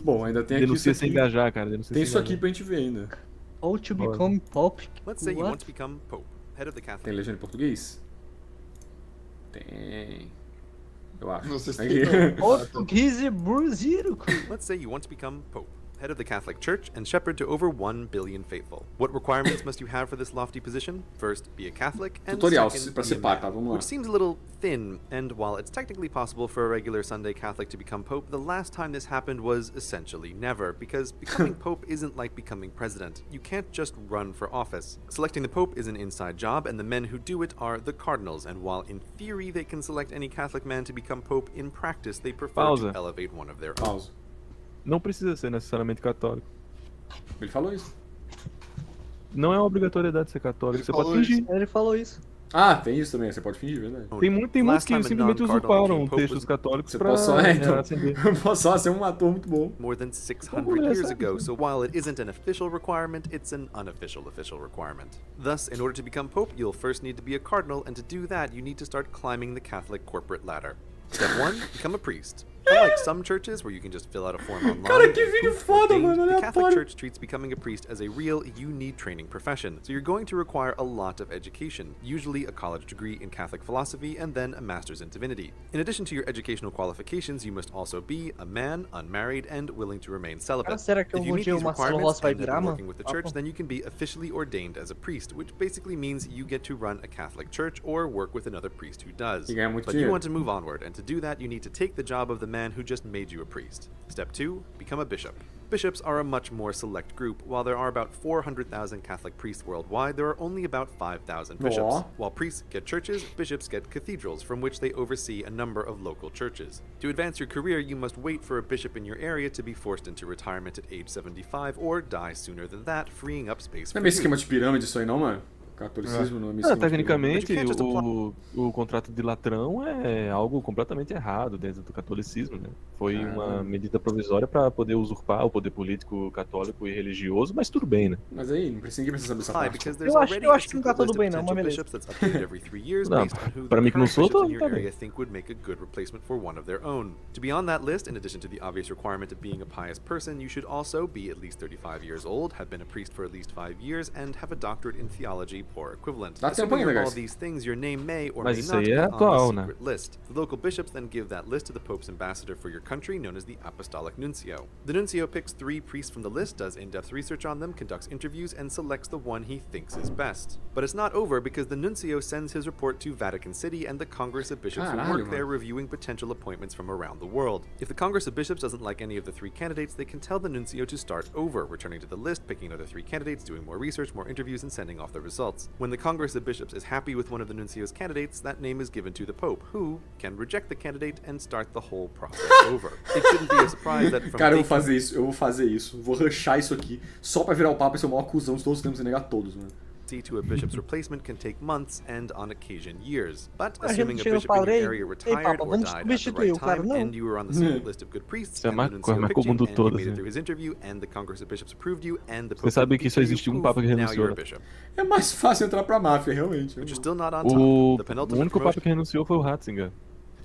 Bom, ainda tem aqui isso Denuncia sem aqui. engajar, cara. Denuncia Tem sem isso aqui engajar. pra gente ver ainda. Ou to become Pope. Let's say you What? want to become Pope, head of the Catholic. Tem legenda em português? Tem. Eu acho. Não sei se Aqui. tem, não. Português e brasileiro. Let's say you want to become Pope, head of the Catholic Church and shepherd to over 1 billion faithful. What requirements must you have for this lofty position? First, be a Catholic, and Tutorial second, pra be ser a papa, man, vamos lá. which seems a little thin, and while it's technically possible for a regular Sunday Catholic to become Pope, the last time this happened was essentially never, because becoming Pope isn't like becoming president. You can't just run for office. Selecting the Pope is an inside job, and the men who do it are the cardinals, and while in theory they can select any Catholic man to become Pope, in practice they prefer Pausa. to elevate one of their own. Pausa. Não precisa ser necessariamente católico. Ele falou isso. Não é uma obrigatoriedade ser católico. Ele Você pode falou fingir. Ele falou isso. Ah, tem isso também. Você pode fingir, verdade. Tem muitos Last que time a simplesmente non-cardinal usurparam became Pope textos was católicos Você pra pode só, então. acender. Posso só ser um ator muito bom. more than 600 years ago, so while it isn't an official requirement, it's an unofficial official requirement. Thus, in order to become Pope, you'll first need to be a cardinal, and to do that, you need to start climbing the Catholic corporate ladder. Step 1, become a priest. Unlike some churches where you can just fill out a form online, Cara, que and vídeo poof, foda, ordained, mano, the Catholic aleatório. Church treats becoming a priest as a real, you need training profession, so you're going to require a lot of education, usually a college degree in Catholic philosophy and then a master's in divinity. In addition to your educational qualifications, you must also be a man, unmarried, and willing to remain celibate. Cara, será que If you algum meet dia o these Marcelo requirements Rossi vai and have virar, been mano? working with the church, then you can be officially ordained as a priest, which basically means you get to run a Catholic church or work with another priest who does. E ganha muito But you dinheiro. want to move onward, and to do that, you need to take the job of the man who just made you a priest. Step 2, become a bishop. Bishops are a much more select group. While there are about 400,000 Catholic priests worldwide, there are only about 5,000 bishops. Aw. While priests get churches, bishops get cathedrals, from which they oversee a number of local churches. To advance your career, you must wait for a bishop in your area to be forced into retirement at age 75 or die sooner than that, freeing up space Não for é meio esquema you. de pirâmide isso aí não, mano? Catolicismo não é meio Ah, esquema de tecnicamente, But you can't just o contrato de latrão é algo completamente errado dentro do catolicismo, né? Foi uma medida provisória para poder usurpar o poder político católico e religioso, mas tudo bem, né? Mas aí, não precisa, ninguém precisa saber essa Why? parte. Because there's Eu acho- already eu a acho que não tá secret tudo list of bem, não, potential mas beleza. bishops that's updated every 3 years Não, based on who pra the mim que não current sou, bishops in tá your bem. area think would make a good replacement for one of their own. To be on that list, in addition to the obvious requirement of being a pious person, you should also be at least 35 years old, have been a priest for at least 5 years, and have a doctorate in theology or equivalent. Dá tempo Assuming ainda, you're all guys. these things, your name may or Mas may isso not aí be é on atual, the né? secret list. The local bishops then give that list to the Pope's ambassador for your country, known as the Apostolic Nuncio. The Nuncio picks 3 priests from the list, does in-depth research on them, conducts interviews, and selects the one he thinks is best. But it's not over, because the Nuncio sends his report to Vatican City and the Congress of Bishops who Caralho, work mano. there, reviewing potential appointments from around the world. If the Congress of Bishops doesn't like any of the 3 candidates, they can tell the Nuncio to start over, returning to the list, picking another 3 candidates, doing more research, more interviews, and sending off the results. When the Congress of Bishops is happy with one of the Nuncio's candidates, that name is given to the Pope, who can reject the candidate and start the whole process over. It shouldn't be a surprise that from Cara, eu vou thinking fazer isso, eu vou fazer isso. Vou rushar isso aqui só pra virar o Papa e ser o maior cuzão de todos os tempos e negar todos, mano. to a bishop's replacement can take months and, on occasion, years. But A gente assuming a chega bishop in your para ele, area "Ei, retired Papa, or vamos died at the substituir right o cara." time, Não. and you were on the secret list of good priests, Isso é and the mais nuncio mais picked you, comum de and you todas, made it né? through his interview, and the Congress of Bishops approved you, and the Você Pope sabe que só declared you, existe um poof, Papa que now renunciou, you're a né? bishop. É mais fácil entrar pra máfia, realmente. But you're still not on top. O The penultimate único Papa promotion que renunciou foi o Ratzinger.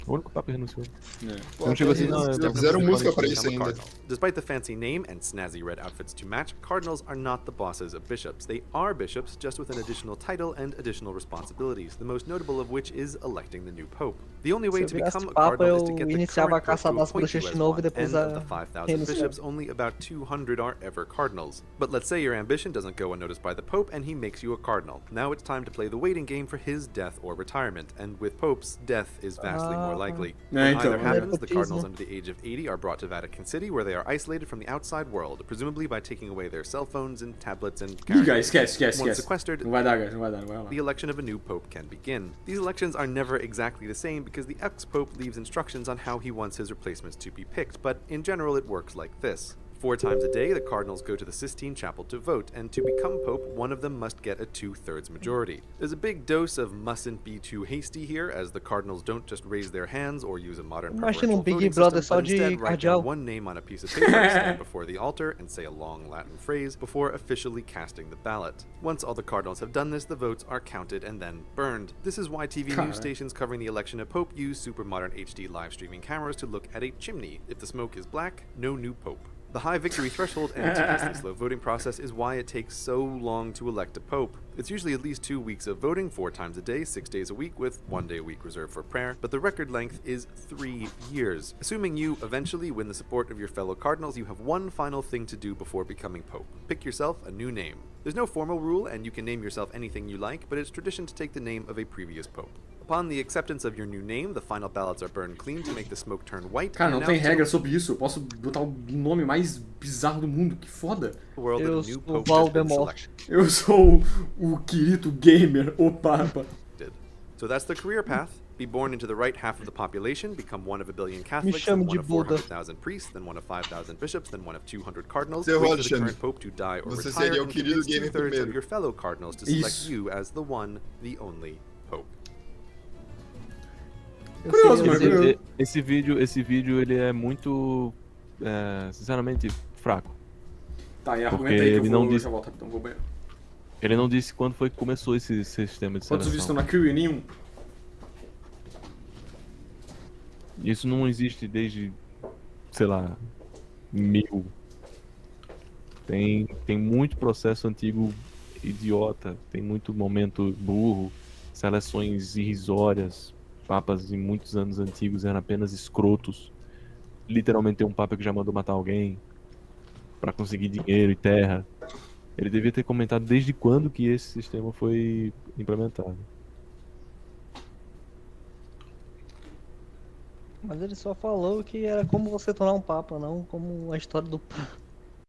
O único Papa que renunciou. É. Não chegou assim, não, Já fizeram música pra isso become a ainda. cardinal. Despite the fancy name and snazzy red outfits to match, cardinals are not the bosses of bishops. They are bishops, just with an additional title and additional responsibilities, the most notable of which is electing the new pope. The only way Se eu to virasse become a Papa, cardinal is to eu get the iniciava a current caça pope to das appoint you bruxas as de novo one, e depois and a of the 5,000 renunciar. bishops, only about 200 are ever cardinals. But let's say your ambition doesn't go unnoticed by the pope and he makes you a cardinal. Now it's time to play the waiting game for his death or retirement, and with popes, death is vastly more likely. É, When então, either é. happens, the Nepotismo. cardinals under the age of 80 are brought to Vatican City, where they are isolated from the outside world, presumably by taking away their cell phones and tablets and Ih, guys, esquece. Once sequestered, Não vai dar, guys, não vai rolar. the election of a new pope can begin. These elections are never exactly the same because the ex-pope leaves instructions on how he wants his replacements to be picked, but in general it works like this. 4 times a day, the cardinals go to the Sistine Chapel to vote, and to become pope, one of them must get a 2/3 majority. There's a big dose of mustn't be too hasty here, as the cardinals don't just raise their hands or use a modern Imagina preferential Big voting Brother system, só but de instead write cardeal. down one name on a piece of paper, stand before the altar, and say a long Latin phrase before officially casting the ballot. Once all the cardinals have done this, the votes are counted and then burned. This is why TV news stations covering the election of Pope use super modern HD live streaming cameras to look at a chimney. If the smoke is black, no new Pope. The high victory threshold and typically slow voting process is why it takes so long to elect a pope. It's usually at least 2 weeks of voting, 4 times a day, 6 days a week, with 1 day a week reserved for prayer, but the record length is 3 years. Assuming you eventually win the support of your fellow cardinals, you have one final thing to do before becoming pope. Pick yourself a new name. There's no formal rule, and you can name yourself anything you like, but it's tradition to take the name of a previous pope. Upon the acceptance of your new name, the final ballots are burned clean to make the smoke turn white. Cara, and não tem announce regra sobre isso. Eu posso botar o nome mais bizarro do mundo. Que foda. to the world that Eu a new sou pope has been Valdemort. selected. Eu sou o Kirito Gamer, o Papa. So that's the career path. Be born into the right half of the population, become one of 1 billion Catholics, chame then one de of Buda. 400,000 priests, then one of 5,000 bishops, then one of 200 cardinals, Seu wait for the Alexandre, current pope to die or você retire, seria o and querido convince gamer 2/3 primeiro. of your fellow cardinals to select Isso. you as the one, the only pope. Curioso, mano. Esse vídeo ele é muito, sinceramente, fraco. Tá, e Porque argumenta aí que ele não disse- já volto rapidão, vou banheiro. Ele não disse quando foi que começou esse sistema de Quantos vídeos estão seleção. na Q? Nenhum. Isso não existe desde, sei lá, 1000. Tem muito processo antigo idiota, tem muito momento burro, seleções irrisórias, papas em muitos anos antigos eram apenas escrotos. Literalmente tem um papa que já mandou matar alguém pra conseguir dinheiro e terra. Ele devia ter comentado desde quando que esse sistema foi implementado. Mas ele só falou que era como você tornar um papa, não como a história do papa.